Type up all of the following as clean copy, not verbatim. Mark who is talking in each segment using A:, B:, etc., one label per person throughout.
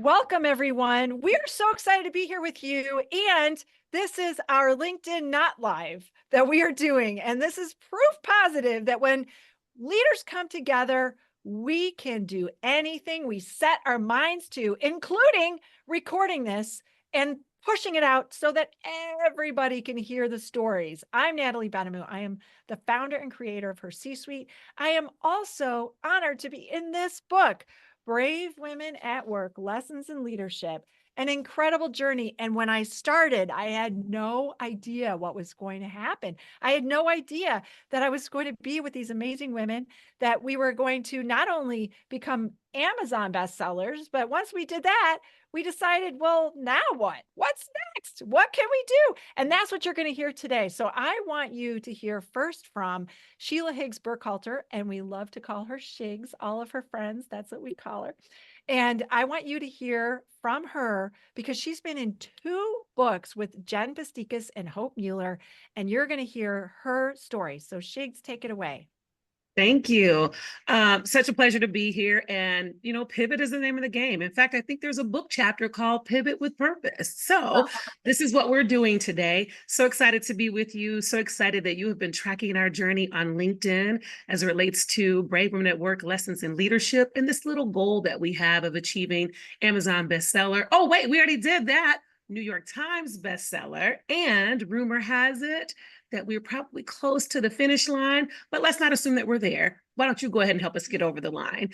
A: Welcome, everyone. We are so excited to be here with you. And this is our LinkedIn Not Live that we are doing. And this is proof positive that when leaders come together, we can do anything we set our minds to, including recording this and pushing it out so that everybody can hear the stories. I'm Natalie Benamou. I am the founder and creator of Her C-Suite. I am also honored to be in this book, Brave Women at Work, Lessons in Leadership, an incredible journey. And when I started, I had no idea what was going to happen. I had no idea that I was going to be with these amazing women, that we were going to not only become Amazon bestsellers, but once we did that, we decided, well, now what? What's next? What can we do? And that's what you're going to hear today. So I want you to hear first from Sheila Higgs Burkhalter, and we love to call her Shigs, all of her friends. That's what we call her. And I want you to hear from her because she's been in 2 books with Jen Pestikas and Hope Mueller, and you're going to hear her story. So Shigs, take it away.
B: Thank you. Such a pleasure to be here. And, pivot is the name of the game. In fact, I think there's a book chapter called Pivot with Purpose. So this is what we're doing today. So excited to be with you. So excited that you have been tracking our journey on LinkedIn as it relates to Brave Women at Work, Lessons in Leadership, and this little goal that we have of achieving Amazon bestseller. Oh, wait, we already did that. New York Times bestseller. And rumor has it that we're probably close to the finish line, but let's not assume that we're there. Why don't you go ahead and help us get over the line?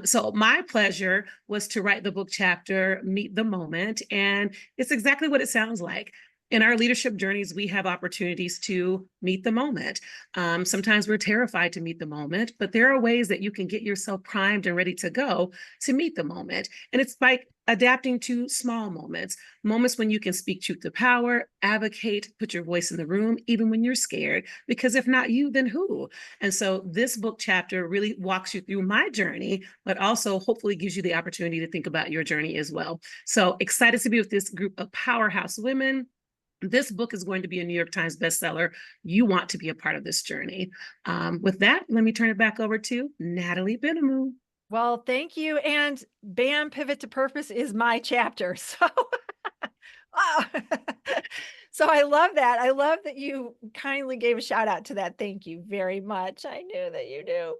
B: So my pleasure was to write the book chapter, Meet the Moment, and it's exactly what it sounds like. In our leadership journeys, we have opportunities to meet the moment. Sometimes we're terrified to meet the moment, but there are ways that you can get yourself primed and ready to go to meet the moment. And it's by adapting to small moments, moments when you can speak truth to power, advocate, put your voice in the room, even when you're scared, because if not you, then who? And so this book chapter really walks you through my journey, but also hopefully gives you the opportunity to think about your journey as well. So excited to be with this group of powerhouse women. This book is going to be a New York Times bestseller. You want to be a part of this journey. With that, let me turn it back over to Natalie Benamou.
A: Well, thank you. And BAM, Pivot to Purpose is my chapter. So, so I love that. I love that you kindly gave a shout out to that. Thank you very much. I knew that you do.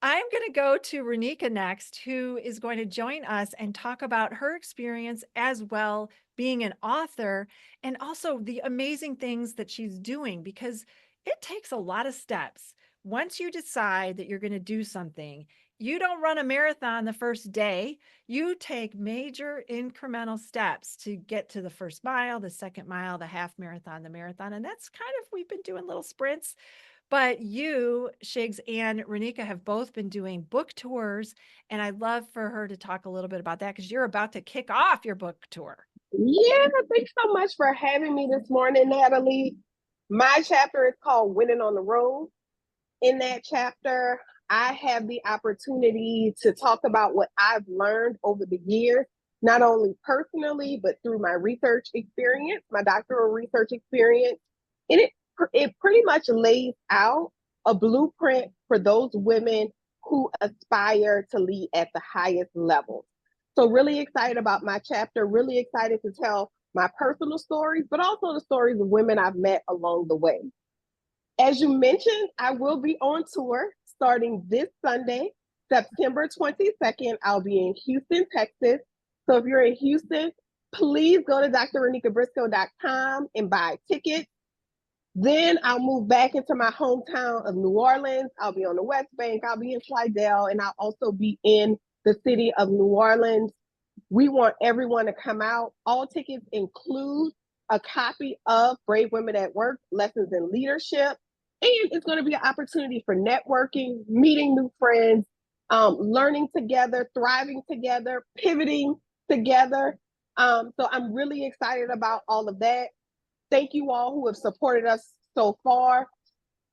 A: I'm going to go to Ronicka next, who is going to join us and talk about her experience as well, being an author, and also the amazing things that she's doing, because it takes a lot of steps. Once you decide that you're going to do something, you don't run a marathon the first day. You take major incremental steps to get to the first mile, the second mile, the half marathon, the marathon. And that's kind of, we've been doing little sprints. But you, Shigs, and Ronicka have both been doing book tours, and I'd love for her to talk a little bit about that because you're about to kick off your book tour.
C: Yeah, thanks so much for having me this morning, Natalie. My chapter is called Winning on the Road. In that chapter, I have the opportunity to talk about what I've learned over the years, not only personally, but through my research experience, my doctoral research experience. And it pretty much lays out a blueprint for those women who aspire to lead at the highest level. So really excited about my chapter, really excited to tell my personal stories, but also the stories of women I've met along the way. As you mentioned, I will be on tour starting this Sunday, September 22nd. I'll be in Houston, Texas. So if you're in Houston, please go to drronickabriscoe.com and buy tickets. Then I'll move back into my hometown of New Orleans. I'll be on the West Bank. I'll be in Slidell, and I'll also be in the city of New Orleans. We want everyone to come out. All tickets include a copy of Brave Women at Work, Lessons in Leadership. And it's going to be an opportunity for networking, meeting new friends, learning together, thriving together, pivoting together. So I'm really excited about all of that. Thank you all who have supported us so far.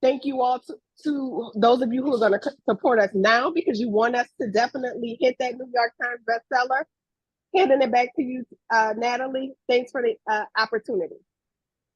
C: Thank you all to those of you who are going to support us now because you want us to definitely hit that New York Times bestseller. Handing it back to you, Natalie. Thanks for the opportunity.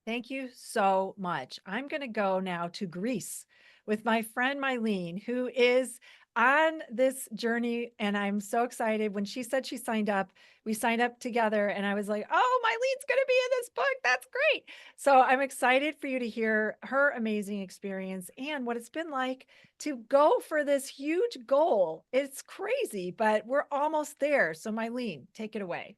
A: Thank you so much. I'm going to go now to Greece with my friend Mylene, who is on this journey. And I'm so excited. When she said she signed up, we signed up together, and I was like, oh, Mylene's going to be in this book. That's great. So I'm excited for you to hear her amazing experience and what it's been like to go for this huge goal. It's crazy, but we're almost there. So Mylene, take it away.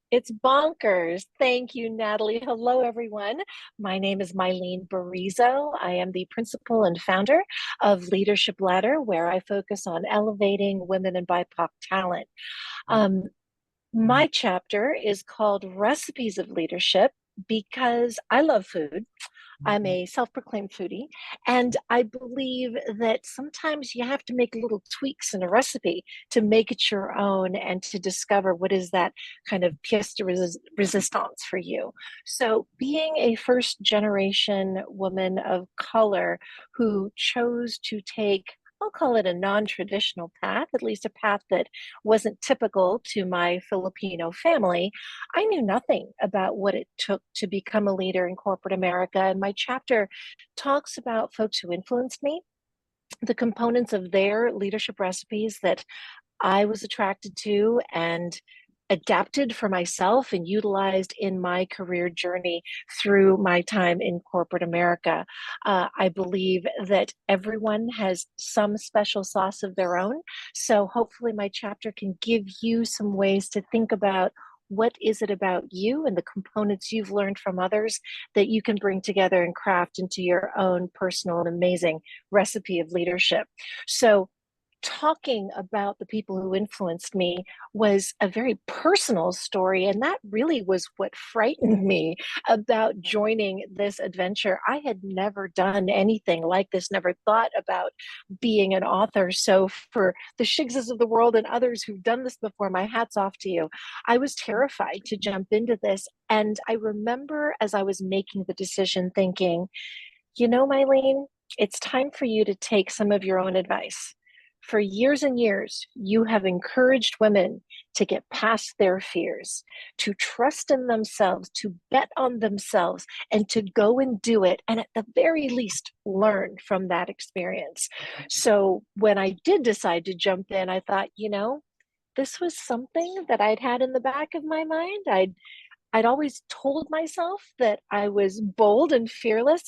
D: It's bonkers. Thank you, Natalie. Hello, everyone. My name is Mylene Barizo. I am the principal and founder of Leadership Ladder, where I focus on elevating women and BIPOC talent. My chapter is called Recipes of Leadership because I love food. I'm a self-proclaimed foodie, and I believe that sometimes you have to make little tweaks in a recipe to make it your own and to discover what is that kind of pièce de resistance for you. So being a first generation woman of color who chose to take, I'll call it a non-traditional path, at least a path that wasn't typical to my Filipino family, I knew nothing about what it took to become a leader in corporate America. And my chapter talks about folks who influenced me, the components of their leadership recipes that I was attracted to and adapted for myself and utilized in my career journey through my time in corporate America. I believe that everyone has some special sauce of their own. So hopefully my chapter can give you some ways to think about what is it about you and the components you've learned from others that you can bring together and craft into your own personal and amazing recipe of leadership. So talking about the people who influenced me was a very personal story. And that really was what frightened me about joining this adventure. I had never done anything like this, never thought about being an author. So for the Shiggses of the world and others who've done this before, my hat's off to you. I was terrified to jump into this. And I remember as I was making the decision thinking, you know, Mylene, it's time for you to take some of your own advice. For years and years, you have encouraged women to get past their fears, to trust in themselves, to bet on themselves, and to go and do it. And at the very least, learn from that experience. So when I did decide to jump in, I thought, you know, this was something that I'd had in the back of my mind. I'd always told myself that I was bold and fearless,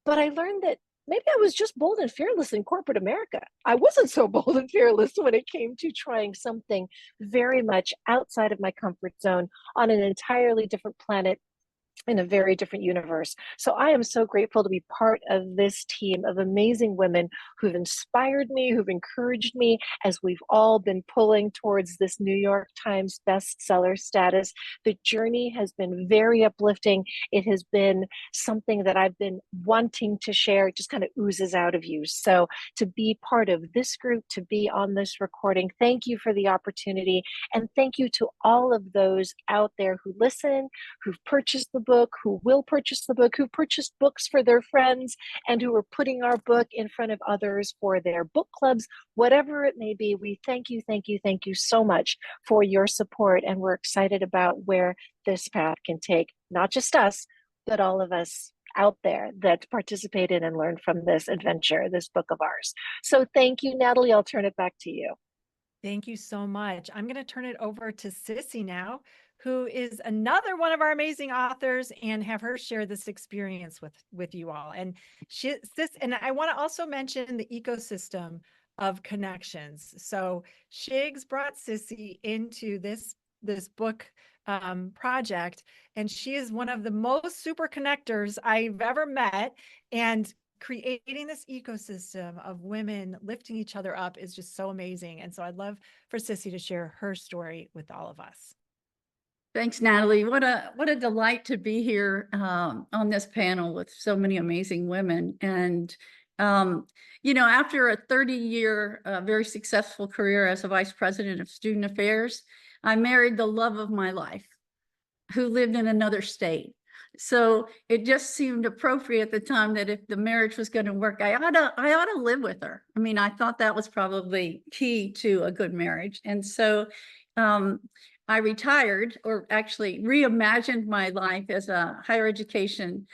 D: but I learned that maybe I was just bold and fearless in corporate America. I wasn't so bold and fearless when it came to trying something very much outside of my comfort zone on an entirely different planet in a very different universe. So I am so grateful to be part of this team of amazing women who've inspired me, who've encouraged me as we've all been pulling towards this New York Times bestseller status. The journey has been very uplifting. It has been something that I've been wanting to share. It just kind of oozes out of you. So to be part of this group, to be on this recording, thank you for the opportunity. And thank you to all of those out there who listen, who've purchased the book, who will purchase the book, who purchased books for their friends, and who are putting our book in front of others for their book clubs, whatever it may be. We thank you so much for your support. And we're excited about where this path can take not just us, but all of us out there that participated and learned from this adventure, this book of ours. So thank you, Natalie. I'll turn it back to you.
A: Thank you so much. I'm going to turn it over to Cissy now, who is another one of our amazing authors, and have her share this experience with you all. And and I want to also mention the ecosystem of connections. So Shiggs brought Cissy into this book project, and she is one of the most super connectors I've ever met. And creating this ecosystem of women lifting each other up is just so amazing. And so I'd love for Cissy to share her story with all of us.
E: Thanks, Natalie. What a delight to be here on this panel with so many amazing women. And, you know, after a 30-year, very successful career as a vice president of student affairs, I married the love of my life, who lived in another state. So it just seemed appropriate at the time that if the marriage was going to work, I ought to live with her. I mean, I thought that was probably key to a good marriage. And so I retired, or actually reimagined my life as a higher education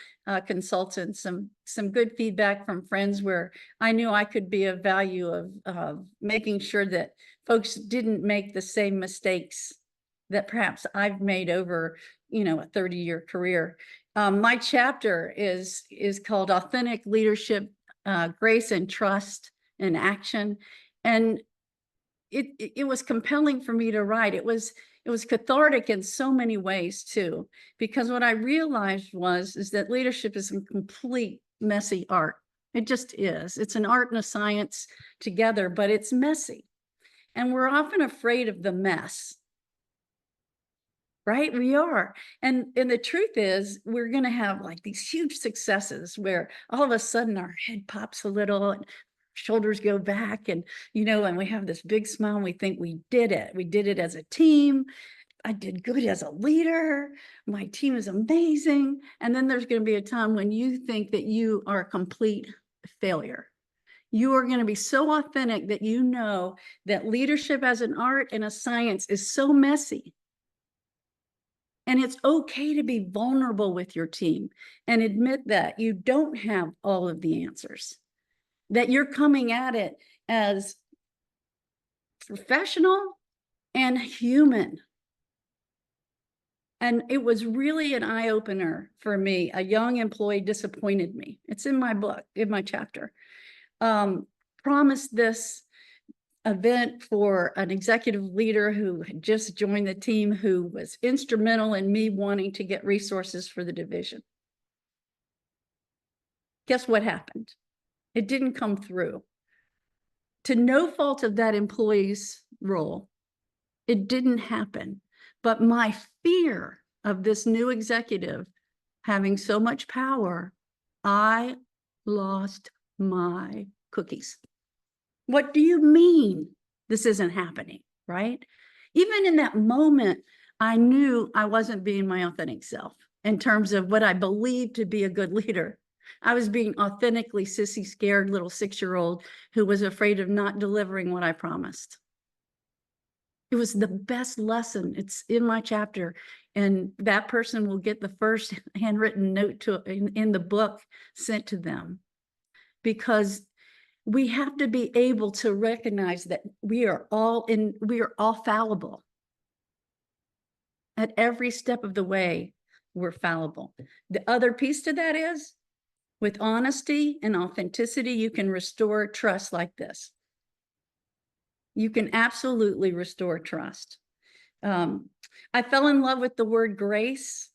E: consultant. Some good feedback from friends where I knew I could be of value of making sure that folks didn't make the same mistakes that perhaps I've made over, a 30-year career. My chapter is called Authentic Leadership, Grace and Trust in Action. And it was compelling for me to write. It was cathartic in so many ways too, because what I realized is that leadership is a complete messy art. It just is. It's an art and a science together, but it's messy. And we're often afraid of the mess. Right? We are. And the truth is, we're going to have like these huge successes where all of a sudden our head pops a little and shoulders go back, and and we have this big smile and we think we did it. We did it as a team. I did good as a leader. My team is amazing. And then there's going to be a time when you think that you are a complete failure. You are going to be so authentic that you know that leadership as an art and a science is so messy. And it's okay to be vulnerable with your team and admit that you don't have all of the answers, that you're coming at it as professional and human. And it was really an eye-opener for me. A young employee disappointed me. It's in my book, in my chapter. Promised this event for an executive leader who had just joined the team, who was instrumental in me wanting to get resources for the division. Guess what happened? It didn't come through. To no fault of that employee's role, it didn't happen. But my fear of this new executive having so much power, I lost my cookies. What do you mean this isn't happening, right? Even in that moment, I knew I wasn't being my authentic self in terms of what I believed to be a good leader. I was being authentically sissy, scared little 6-year-old who was afraid of not delivering what I promised. It was the best lesson. It's in my chapter, and that person will get the first handwritten note in the book sent to them, because we have to be able to recognize that we are all fallible. At every step of the way, we're fallible. The other piece to that is, with honesty and authenticity, you can restore trust like this. You can absolutely restore trust. I fell in love with the word grace.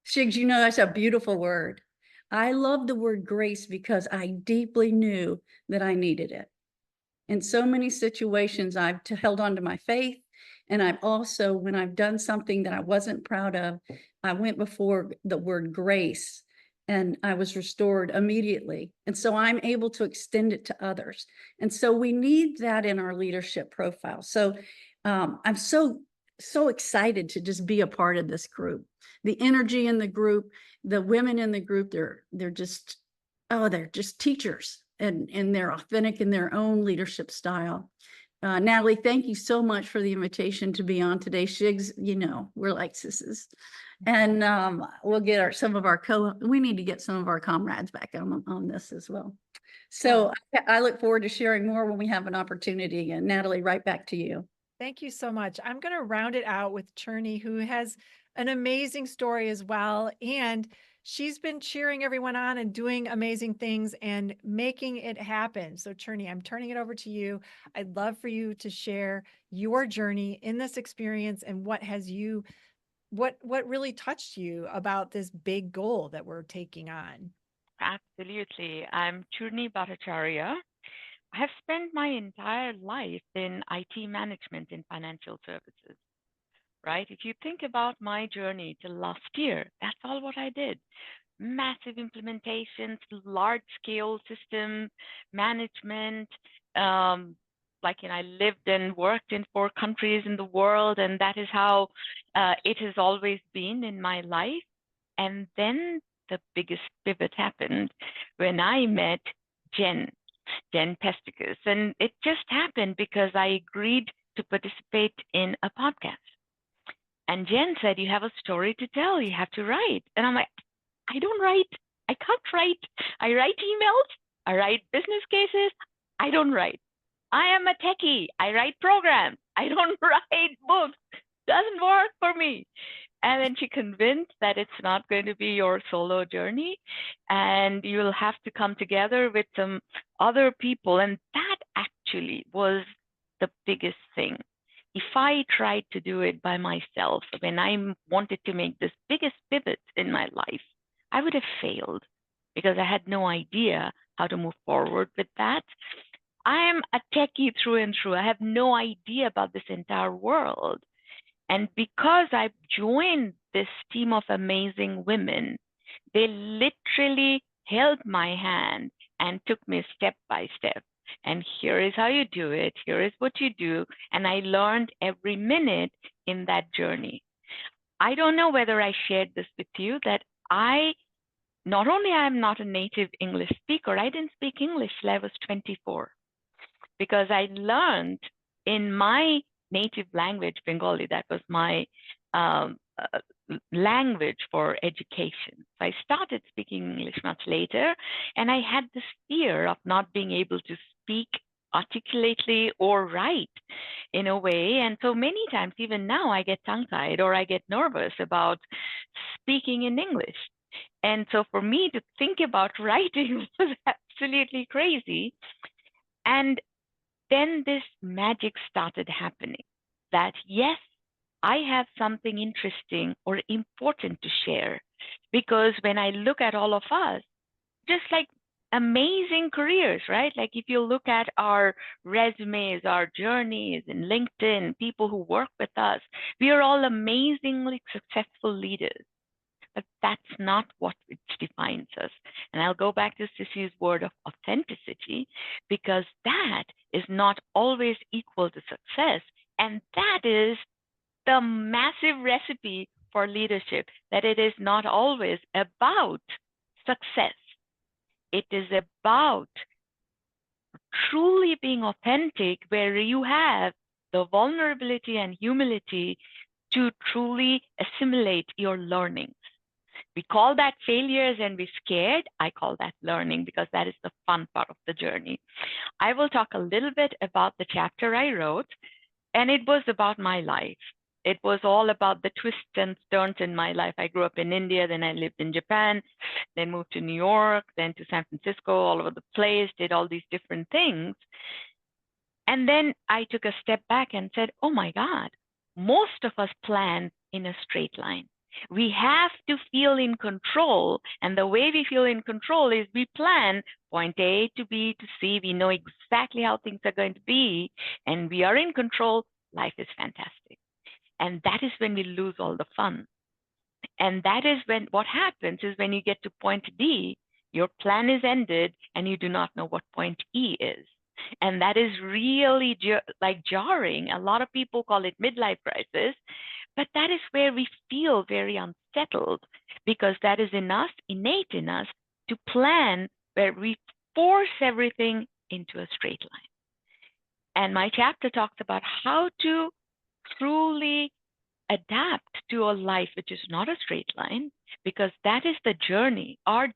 E: Shigs, that's a beautiful word. I love the word grace because I deeply knew that I needed it. In so many situations, I've held on to my faith. And I've also, when I've done something that I wasn't proud of, I went before the word grace and I was restored immediately. And so I'm able to extend it to others. And so we need that in our leadership profile. So I'm so excited to just be a part of this group. The energy in the group, the women in the group, they're just teachers, and they're authentic in their own leadership style. Natalie, thank you so much for the invitation to be on today. Shigs, we're like sisters. And we'll get we need to get some of our comrades back on this as well. So I look forward to sharing more when we have an opportunity again. Natalie, right back to you.
A: Thank you so much. I'm going to round it out with Churni, who has an amazing story as well. And she's been cheering everyone on and doing amazing things and making it happen. So Churni, I'm turning it over to you. I'd love for you to share your journey in this experience and what really touched you about this big goal that we're taking on.
F: Absolutely. I'm Churni Bhattacharya. I have spent my entire life in IT management in financial services, right? If you think about my journey till last year, that's all what I did. Massive implementations, large-scale system management. I lived and worked in 4 countries in the world, and that is how it has always been in my life. And then the biggest pivot happened when I met Jen Pestikas, and it just happened because I agreed to participate in a podcast. And Jen said, you have a story to tell, you have to write. And I'm like, I don't write. I can't write. I write emails. I write business cases. I don't write. I am a techie. I write programs. I don't write books. Doesn't work for me. And then she convinced that it's not going to be your solo journey and you'll have to come together with some other people. And that actually was the biggest thing. If I tried to do it by myself, when I wanted to make this biggest pivot in my life, I would have failed because I had no idea how to move forward with that. I am a techie through and through. I have no idea about this entire world. And because I joined this team of amazing women, they literally held my hand and took me step by step. And here is how you do it. Here is what you do. And I learned every minute in that journey. I don't know whether I shared this with you, that not only I am not a native English speaker, I didn't speak English till I was 24, because I learned in my native language, Bengali. That was my language for education. So I started speaking English much later, and I had this fear of not being able to speak articulately or write in a way. And so many times, even now, I get tongue-tied or I get nervous about speaking in English. And so for me to think about writing was absolutely crazy. And then this magic started happening, that yes, I have something interesting or important to share. Because when I look at all of us, just like amazing careers, right? Like if you look at our resumes, our journeys in LinkedIn, people who work with us, we are all amazingly successful leaders. But that's not what defines us. And I'll go back to Cissy's word of authenticity, because that is not always equal to success. And that is the massive recipe for leadership, that it is not always about success. It is about truly being authentic, where you have the vulnerability and humility to truly assimilate your learnings. We call that failures and we're scared. I call that learning, because that is the fun part of the journey. I will talk a little bit about the chapter I wrote, and it was about my life. It was all about the twists and turns in my life. I grew up in India, then I lived in Japan, then moved to New York, then to San Francisco, all over the place, did all these different things. And then I took a step back and said, oh my God, most of us plan in a straight line. We have to feel in control. And the way we feel in control is we plan point A to B to C. We know exactly how things are going to be, and we are in control. Life is fantastic. And that is when we lose all the fun. And that is when what happens is when you get to point D, your plan is ended and you do not know what point E is. And that is really jarring. A lot of people call it midlife crisis, but that is where we feel very unsettled, because that is in us, innate in us, to plan where we force everything into a straight line. And my chapter talks about how to truly adapt to a life which is not a straight line, because that is the journey. Our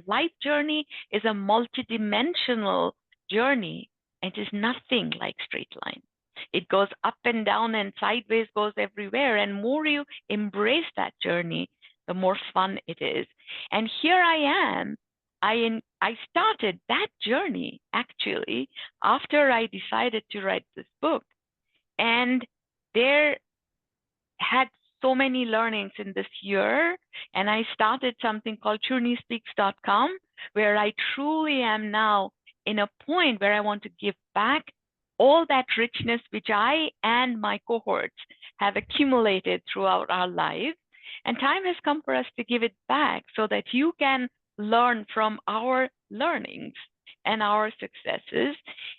F: life journey is a multidimensional journey, and it is nothing like straight line. It goes up and down and sideways, goes everywhere. And more you embrace that journey, the more fun it is. And here I am. I started that journey actually after I decided to write this book. And there had so many learnings in this year. And I started something called ChurniSpeaks.com, where I truly am now in a point where I want to give back all that richness which I and my cohorts have accumulated throughout our lives. And time has come for us to give it back so that you can learn from our learnings and our successes.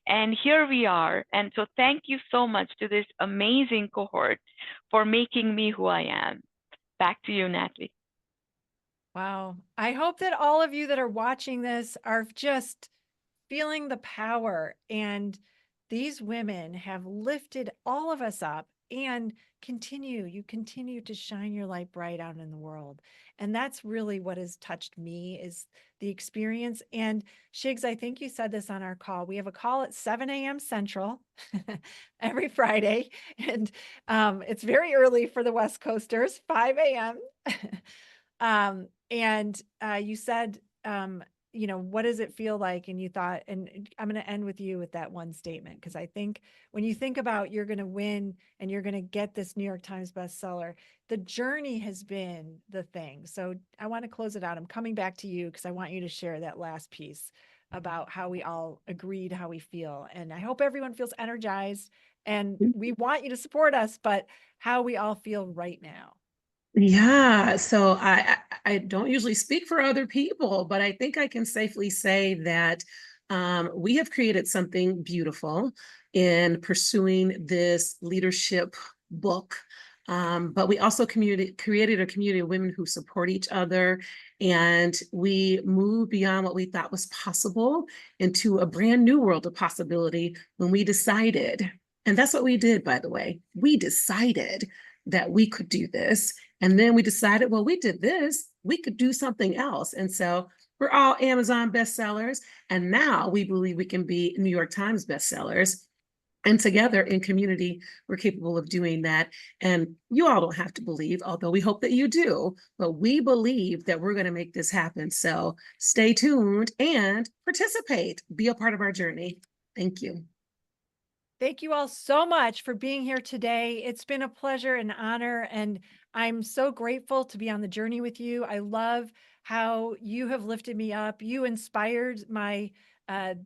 F: And here we are. And so thank you so much to this amazing cohort for making me who I am. Back to you, Natalie.
A: Wow. I hope that all of you that are watching this are just feeling the power, and these women have lifted all of us up and you continue to shine your light bright out in the world. And that's really what has touched me, is the experience. And Shigs, I think you said this on our call. We have a call at 7 a.m. Central every Friday. And it's very early for the West Coasters, 5 a.m. And you said, what does it feel like? And you thought, and I'm going to end with you with that one statement, because I think when you think about you're going to win and you're going to get this New York Times bestseller, the journey has been the thing. So I want to close it out. I'm coming back to you because I want you to share that last piece about how we all agreed how we feel. And I hope everyone feels energized, and we want you to support us, but how we all feel right now.
B: Yeah, so I don't usually speak for other people, but I think I can safely say that we have created something beautiful in pursuing this leadership book. But we also created a community of women who support each other, and we moved beyond what we thought was possible into a brand new world of possibility when we decided, and that's what we did, by the way, we decided that we could do this. And then we decided, well, we did this, we could do something else. And so we're all Amazon bestsellers. And now we believe we can be New York Times bestsellers. And together in community, we're capable of doing that. And you all don't have to believe, although we hope that you do, but we believe that we're going to make this happen. So stay tuned and participate, be a part of our journey. Thank you.
A: Thank you all so much for being here today. It's been a pleasure and honor, and I'm so grateful to be on the journey with you. I love how you have lifted me up. You inspired my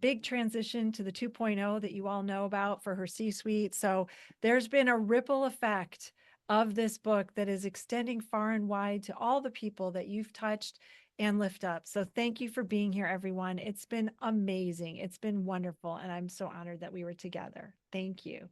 A: big transition to the 2.0 that you all know about for her C-suite. So there's been a ripple effect of this book that is extending far and wide to all the people that you've touched and lift up. So thank you for being here, everyone. It's been amazing. It's been wonderful. And I'm so honored that we were together. Thank you.